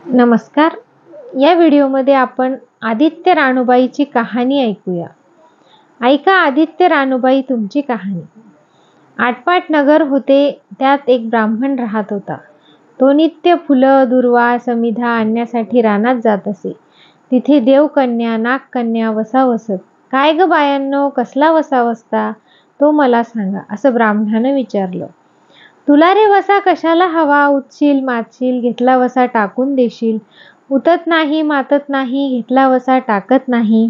नमस्कार. या व्हिडिओमध्ये आपण आदित्य रानूबाईची कहाणी ऐकूया. ऐका आदित्य रानूबाई तुमची कहाणी. आटपाट नगर होते. त्यात एक ब्राह्मण राहत होता. तो नित्य फुलं, दुर्वा, समिधा आणण्यासाठी रानात जात असे. तिथे देवकन्या, नागकन्या वसा वसत. काय ग बायांनो, कसला वसा वसता तो मला सांगा, असं ब्राह्मणानं विचारलं. तुला रे वसा कशाला हवा? उठशील, मातशील, घेतला वसा टाकून देशील. उतत नाही, मातत नाही, घेतला वसा टाकत नाही,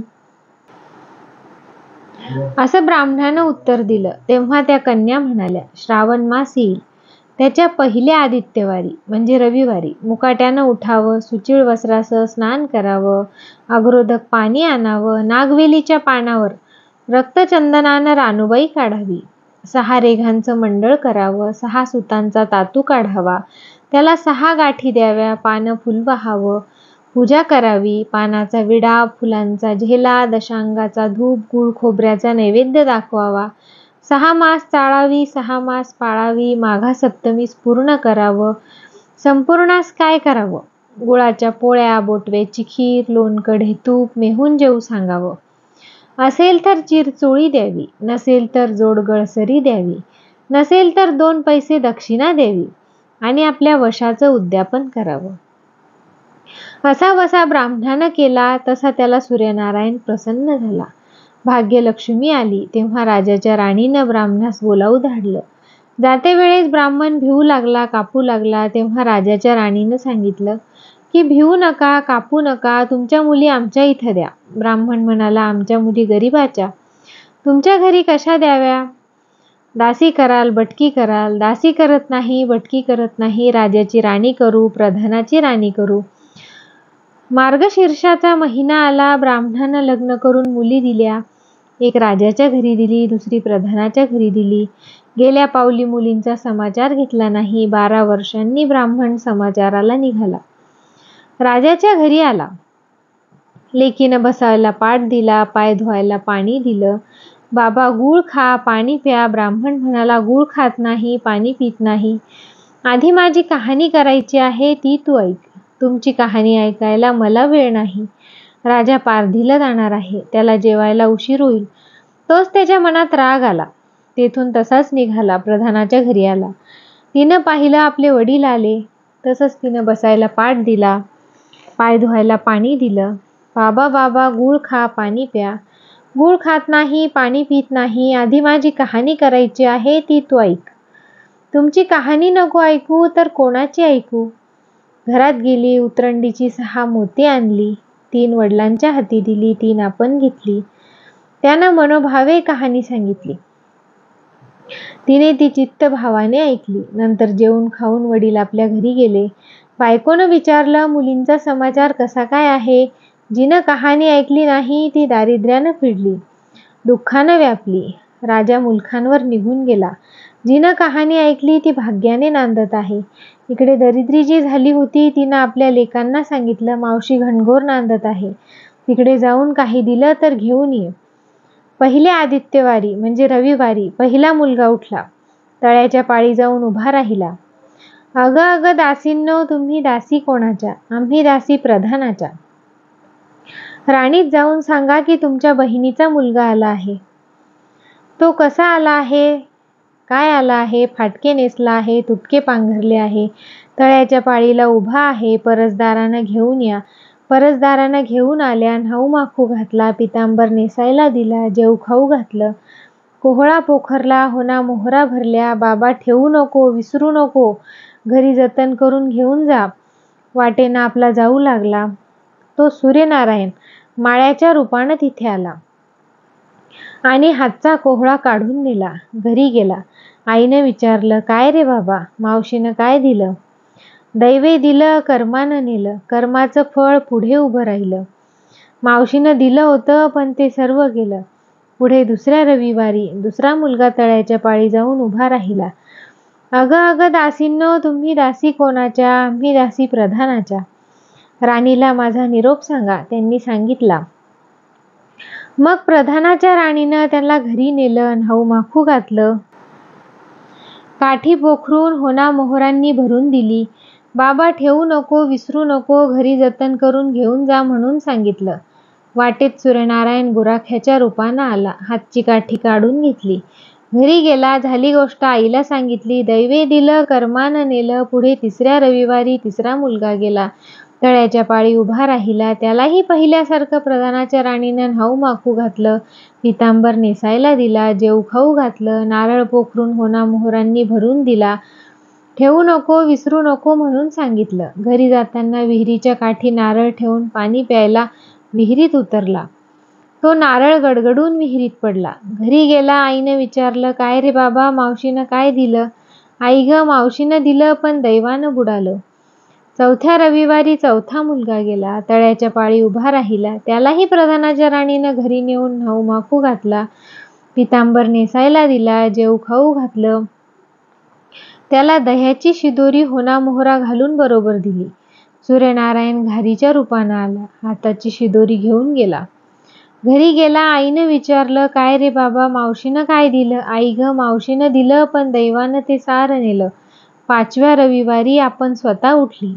असं ब्राह्मणानं उत्तर दिलं. तेव्हा त्या कन्या म्हणाल्या, श्रावण मास येईल त्याच्या पहिल्या आदित्यवारी म्हणजे रविवारी मुकाट्यानं उठावं, सुचिळ वस्त्रासह स्नान करावं, अगरोदक पाणी आणावं, नागवेलीच्या पानावर रक्तचंदनानं रानूबाई काढावी, 6 रेघांचं मंडळ करावं, 6 सुतांचा तातू काढावा, त्याला 6 गाठी द्याव्या, पानं फुल वाहावं, पूजा करावी, पानाचा विडा, फुलांचा झेला, दशांगाचा धूप, गूळ खोबऱ्याचा नैवेद्य दाखवावा, 6 मास चाळावी, 6 मास पाळावी, माघा सप्तमीस पूर्ण करावं. संपूर्णास काय करावं? गुळाच्या पोळ्या, बोटव्याची खीर, लोणकढे तूप, मेहून जेवू सांगावं. असेल तर चिरचोळी द्यावी, नसेल तर जोड गळसरी द्यावी, नसेल तर 2 पैसे दक्षिणा द्यावी आणि आपल्या वशाचं उद्यापन करावं. असा वसा ब्राह्मणानं केला तसा त्याला सूर्यनारायण प्रसन्न झाला. भाग्यलक्ष्मी आली तेव्हा राजाच्या राणीनं ब्राह्मणास बोलावू धाडलं. जाते वेळेस ब्राह्मण भिवू लागला, कापू लागला. तेव्हा राजाच्या राणीनं सांगितलं की भिवू नका, कापू नका, तुमच्या मुली आमच्या इथं द्या. ब्राह्मण म्हणाला, आमच्या मुली गरीबाच्या. तुमच्या घरी कशा द्याव्या? दासी कराल, बटकी कराल. दासी करत नाही, बटकी करत नाही, राजाची राणी करू, प्रधानाची राणी करू. मार्गशीर्षाचा महिना आला. ब्राह्मणानं लग्न करून मुली दिल्या. एक राजाच्या घरी दिली, दुसरी प्रधानाच्या घरी दिली. गेल्या पावली मुलींचा समाचार घेतला नाही. 12 वर्षांनी ब्राह्मण समाचाराला निघाला. राजाच्या घरी आला. लेकीनं बसायला पाट दिला, पाय धुवायला पाणी दिलं. बाबा गूळ खा, पाणी प्या. ब्राह्मण म्हणाला, गूळ खात नाही, पाणी पित नाही. आधी माझी कहाणी करायची आहे, ती तू ऐक. तुमची कहाणी ऐकायला मला वेळ नाही. राजा पारधीला जाणार आहे, त्याला जेवायला उशीर होईल. तोच त्याच्या मनात राग आला. तेथून तसाच निघाला, प्रधानाच्या घरी आला. तिनं पाहिलं आपले वडील आले. तसंच तिनं बसायला पाट दिला, पाय धुवायला पाणी दिलं. बाबा बाबा गूळ खा, पाणी प्या. गूळ खात नाही, पाणी पित नाही. आधी माझी कहाणी करायची आहे, ती तू ऐक. तुमची कहाणी नको ऐकू तर कोणाची ऐकू? घरात गेली, उतरंडीची 6 मोती आणली. 3 वडिलांच्या हाती दिली, 3 आपण घेतली. त्यानं मनोभावे कहाणी सांगितली. तिने ती चित्तभावाने ऐकली. नंतर जेवून खाऊन वडील आपल्या घरी गेले. बायकोनं विचारलं, मुलींचा समाचार कसा काय आहे? जिनं कहाणी ऐकली नाही ती दारिद्र्यानं पिडली, दुःखानं व्यापली. राजा मुलखांवर निघून गेला. जिनं कहाणी ऐकली ती भाग्याने नांदत आहे. इकडे दरिद्री जी झाली होती तिनं आपल्या लेकांना सांगितलं, मावशी घणघोर नांदत आहे, तिकडे जाऊन काही दिलं तर घेऊन ये. पहिल्या आदित्यवारी म्हणजे रविवारी पहिला मुलगा उठला. तळ्याच्या पाळी जाऊन उभा राहिला. अगं अगं दासींनो, तुम्ही दासी कोणाच्या? आम्ही दासी प्रधानाच्या. राणीत जाऊन सांगा की तुमच्या बहिणीचा मुलगा आला आहे. तो कसा आला आहे? काय आला आहे? फाटके नेसला आहे, तुटके पांघरले आहे, तळ्याच्या पाळीला उभा आहे. परसदारानं घेऊन या. परसदारानं घेऊन आल्या. न्हाऊ माखू घातला, पितांबर नेसायला दिला, जेव खाऊ घातलं, कोहळा पोखरला, होना मोहरा भरल्या. बाबा ठेवू नको, विसरू नको, घरी जतन करून घेऊन जा. वाटेनं आपला जाऊ लागला. तो सूर्यनारायण माळ्याच्या रूपानं तिथे आला आणि हातचा कोहळा काढून नेला. घरी गेला. आईनं विचारलं, काय रे बाबा? मावशीनं काय दिलं? दैवे दिलं, कर्मानं नेलं. कर्माचं फळ पुढे उभं राहिलं. मावशीनं दिलं होतं पण ते सर्व गेलं. पुढे दुसऱ्या रविवारी दुसरा मुलगा तळ्याच्या पाळी जाऊन उभा राहिला. अगं अगं दासींनो, तुम्ही दासी कोणाच्या? आम्ही दासी प्रधानाच्या. राणीला माझा निरोप सांगा. त्यांनी सांगितला. मग प्रधानाच्या राणीनं त्याला घरी नेलं, न्हाऊ माखू घातलं, काठी पोखरून होना मोहरांनी भरून दिली. बाबा ठेवू नको, विसरू नको, घरी जतन करून घेऊन जा म्हणून सांगितलं. वाटेत सूर्यनारायण गुराख्याच्या रूपानं आला. हातची काठी काढून घेतली. घरी गेला. झाली गोष्ट आईला सांगितली. दैवे दिलं, कर्मानं नेलं. पुढे 3ऱ्या रविवारी 3रा मुलगा गेला. तळ्याच्या पाळी उभा राहिला. त्यालाही पहिल्यासारखं प्रधानाच्या राणीनं न्हाऊ माखू घातलं. पितांबर नेसायला दिला. जेवू खाऊ घातलं. नारळ पोखरून होणामोहरांनी भरून दिला. ठेवू नको, विसरू नको म्हणून सांगितलं. घरी जाताना विहिरीच्या काठी नारळ ठेवून पाणी प्यायला विहिरीत उतरला. तो नारळ गडगडून विहिरीत पडला. घरी गेला. आईनं विचारलं, काय रे बाबा, मावशीनं काय दिलं? आई ग, मावशीनं दिलं, पण दैवानं बुडालं. 4थ्या रविवारी 4था मुलगा गेला. तळ्याच्या पाळी उभा राहिला. त्यालाही प्रधानाच्या राणीनं घरी नेऊन न्हाऊ माखू घातला. पितांबर नेसायला दिला. जेवू खाऊ घातलं. त्याला दह्याची शिदोरी होणामोहरा घालून बरोबर दिली. सूर्यनारायण घारीच्या रूपानं आला. हाताची शिदोरी घेऊन गेला. घरी गेला. आईनं विचारलं, काय रे बाबा, मावशीनं काय दिलं? आई ग, मावशीनं दिलं, पण दैवानं ते सारं नेलं. 5व्या रविवारी आपण स्वतः उठली.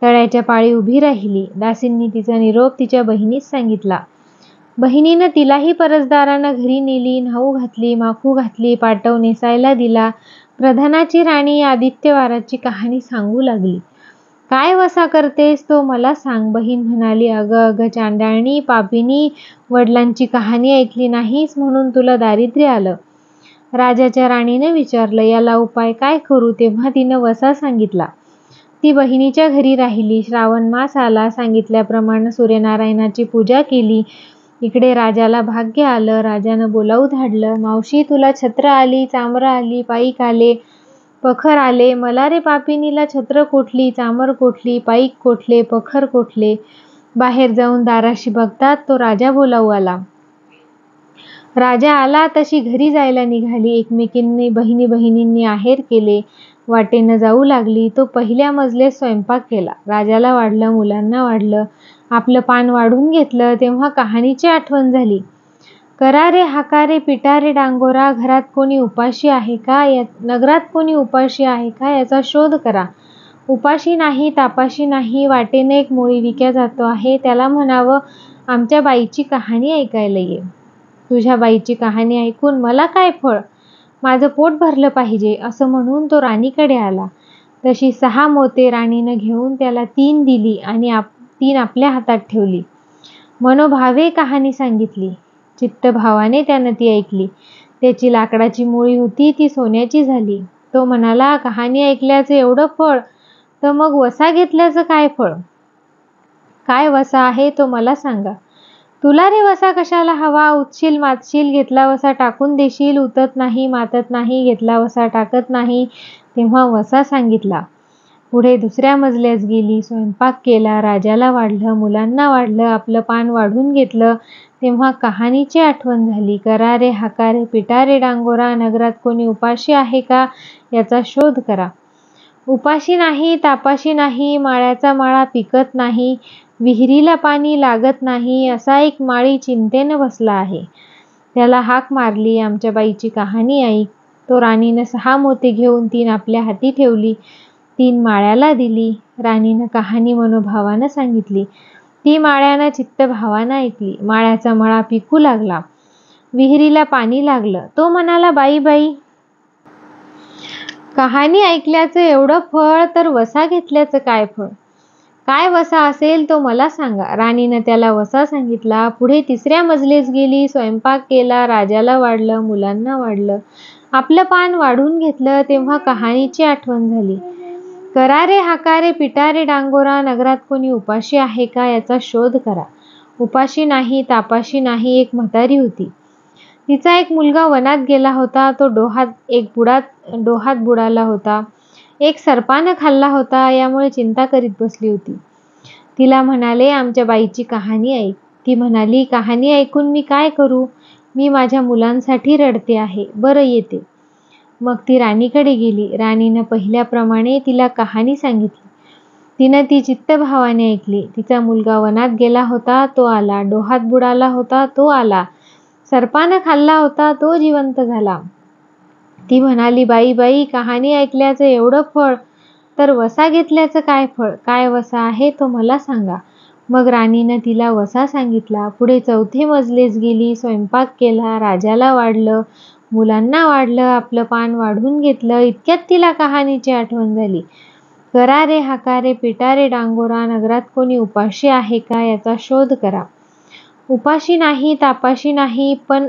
तळ्याच्या पाळी उभी राहिली. दासींनी तिचा निरोप तिच्या बहिणीस सांगितला. बहिणीनं तिलाही परसदारानं घरी नेली. न्हाऊ घातली, माखू घातली, पाटव नेसायला दिला. प्रधानाची राणी आदित्यवाराची कहाणी सांगू लागली. काय वसा करतेस तो मला सांग. बहीण म्हणाली, अगं अगं चांडाळणी, पापिनी, वडिलांची कहाणी ऐकली नाहीस म्हणून तुला दारिद्र्य आलं. राजाच्या राणीनं विचारलं, याला उपाय काय करू? तेव्हा तिनं वसा सांगितला. ती बहिणीच्या घरी राहिली. श्रावण मास आला. सांगितल्याप्रमाणे सूर्यनारायणाची पूजा केली. इकडे राजाला भाग्य आलं. राजानं बोलावू धाडलं. मावशी, तुला छत्र आली, चामरं आली, पाईक आले, पखर आले. मला रे पापिनीला छत्र कोठली, चामर कोठली, पाईक कोठले, पखर कोठले? बाहेर जाऊन दाराशी बघतात तो राजा बोलावू आला. राजा आला तशी घरी जायला निघाली. एकमेकींनी बहिणींनी आहेर केले. वाटेनं जाऊ लागली. तो पहिल्या मजलेत स्वयंपाक केला. राजाला वाढलं, मुलांना वाढलं. आपलं पान वाढून घेतलं. तेव्हा कहाणीची आठवण झाली. करा रे हाकारे, पिटा रे डांगोरा, घरात कोणी उपाशी आहे का? नगरात कोणी उपाशी आहे का? याचा शोध करा. उपाशी नाही, तापाशी नाही, वाटेनं एक मोळी विक्या जातो आहे. त्याला म्हणावं, आमच्या बाईची कहाणी ऐकायला ये. तुझ्या बाईची कहाणी ऐकून मला काय फळ? माझं पोट भरलं पाहिजे, असं म्हणून तो राणीकडे आला. तशी 6 मोते राणीनं घेऊन त्याला 3 दिली आणि 3 आपल्या हातात ठेवली. मनोभावे कहाणी सांगितली. चित्तभावाने त्यानं ती ऐकली. त्याची लाकडाची मोळी होती ती सोन्याची झाली. तो म्हणाला, कहाणी ऐकल्याचं एवढं फळ, तर मग वसा घेतल्याचं काय फळ? काय वसा आहे तो मला सांगा. तुला रे वसा कशाला हवा? उतशील मातशील, घेतला वसा टाकून देशील. उतत नाही, मातत नाही, घेतला वसा टाकत नाही. तेव्हा वसा सांगितला. पुढे 2ऱ्या मजल्यास गेली. स्वयंपाक केला. राजाला वाढलं, मुलांना वाढलं. आपलं पान वाढून घेतलं. तेव्हा कहाणीची आठवण झाली. करा रे हाकारे, पिटा रे डांगोरा, नगरात कोणी उपाशी आहे का? याचा शोध करा. उपाशी नाही, तापाशी नाही, माळ्याचा माळा पिकत नाही, विहिरीला पाणी लागत नाही, असा एक माळी चिंतेनं बसला आहे. त्याला हाक मारली, आमच्या बाईची कहाणी ऐक. तो राणीनं 6 मोते घेऊन 3 आपल्या हाती ठेवली. 3 माळ्याला दिली. राणीनं कहाणी मनोभावानं सांगितली. ती माळ्यानं चित्तभावानं ऐकली. माळ्याचा मळा पिकू लागला. विहिरीला पाणी लागलं. तो म्हणाला, बाई बाई, कहाणी ऐकल्याचं एवढं फळ, तर वसा घेतल्याचं काय फळ? काय वसा असेल तो मला सांगा. राणीनं त्याला वसा सांगितला. पुढे 3ऱ्या मजलेस गेली. स्वयंपाक केला. राजाला वाढलं, मुलांना वाढलं. आपलं पान वाढून घेतलं. तेव्हा कहाणीची आठवण झाली. करा रे हाकारे, पिटा रे डांगोरा, नगरात कोणी उपाशी आहे का? याचा शोध करा. उपाशी नाही, तापाशी नाही, एक म्हातारी होती. तिचा एक मुलगा वनात गेला होता. तो डोहात बुडाला होता. एक सर्पानं खाल्ला होता. यामुळे चिंता करीत बसली होती. तिला म्हणाले, आमच्या बाईची कहाणी ऐक. ती म्हणाली, कहाणी ऐकून मी काय करू? मी माझ्या मुलांसाठी रडते आहे. बरं, येते. मग ती राणीकडे गेली. राणीनं पहिल्याप्रमाणे तिला कहाणी सांगितली. तिनं ती चित्तभावाने ऐकली. तिचा मुलगा वनात गेला होता. तो आला. डोहात बुडाला होता. तो आला. सर्पानं खाल्ला होता. तो जिवंत झाला. ती म्हणाली, बाई बाई, कहाणी ऐकल्याचं एवढं फळ, तर वसा घेतल्याचं काय फळ? काय वसा आहे तो मला सांगा. मग राणीनं तिला वसा सांगितला. पुढे 4थी मजलीस गेली, स्वयंपाक केला, राजाला वाढलं, मुलांना वाढलं, आपलं पान वाढून घेतलं. इतक्यात तिला कहाणीची आठवण झाली. करा रे हाकारे, पिटा रे डांगोरा, नगरात कोणी उपाशी आहे का याचा शोध करा. उपाशी नाही, तापाशी नाही, पण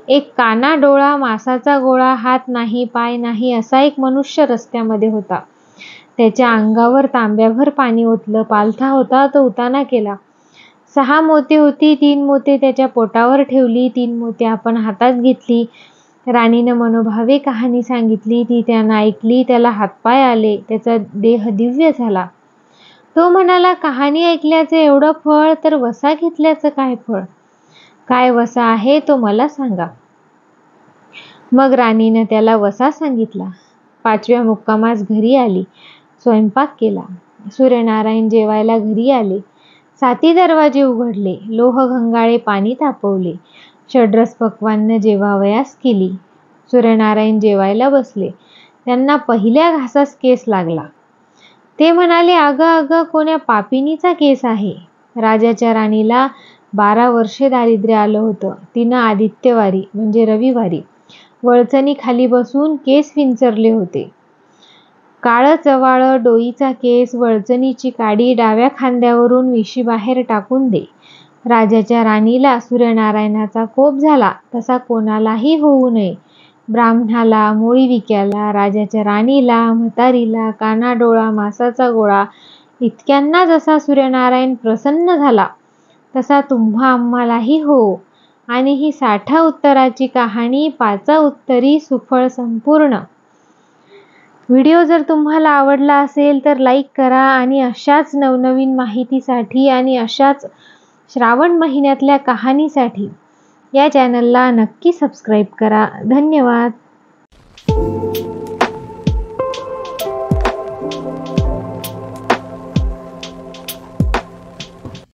एक काना डोळा, मांसाचा गोळा, हात नाही, पाय नाही असा एक मनुष्य रस्त्यामध्ये होता. त्याच्या अंगावर तांब्याभर पाणी ओतलं. पालथा होता तो उताना केला. 6 मोती होती, 3 मोती त्याच्या पोटावर ठेवली, 3 मोती आपण हातात घेतली. राणीनं मनोभावे कहाणी सांगितली. ती त्यानं ऐकली. त्याला हातपाय आले. त्याचा देह दिव्य झाला. तो म्हणाला, कहाणी ऐकल्याचं एवढं फळ, तर वसा घेतल्याचं काय फळ? काय वसा आहे तो मला सांगा. मग राणीनं त्याला वसा सांगितला. 5व्या मुक्कामास घरी आली. स्वयंपाक केला. सूर्यनारायण जेवायला घरी आले. 7 दरवाजे उघडले. लोह घंगाळे पाणी तापवले. षड्रस पक्वान्न जेवावयास केली. सूर्यनारायण जेवायला बसले. त्यांना पहिल्या घासास केस लागला. ते म्हणाले, अगं कोण्या पापिनीचा केस आहे. राजाच्या राणीला 12 वर्षे दारिद्र्य आलं होतं. तिनं आदित्यवारी म्हणजे रविवारी वळचणी खाली बसून केस विंचरले होते. काळं चवाळं डोईचा केस, वळचणीची काडी डाव्या खांद्यावरून विशी बाहेर टाकून दे. राजाच्या राणीला सूर्यनारायणाचा कोप झाला. तसा कोणालाही होऊ नये. ब्राह्मणाला, मोळीविक्याला, राजाच्या राणीला, म्हातारीला, कानाडोळा, मांसाचा गोळा इतक्यांना जसा सूर्यनारायण प्रसन्न झाला, तसा तुम्हा आम्हालाही हो. आणि ही 60 उत्तराची कहाणी 5 उत्तरी सुफळ संपूर्ण. व्हिडिओ जर तुम्हाला आवडला असेल तर लाईक करा आणि अशाच नवनवीन माहितीसाठी आणि अशाच श्रावण महिन्यातल्या कहाणीसाठी या चॅनलला नक्की सबस्क्राईब करा. धन्यवाद.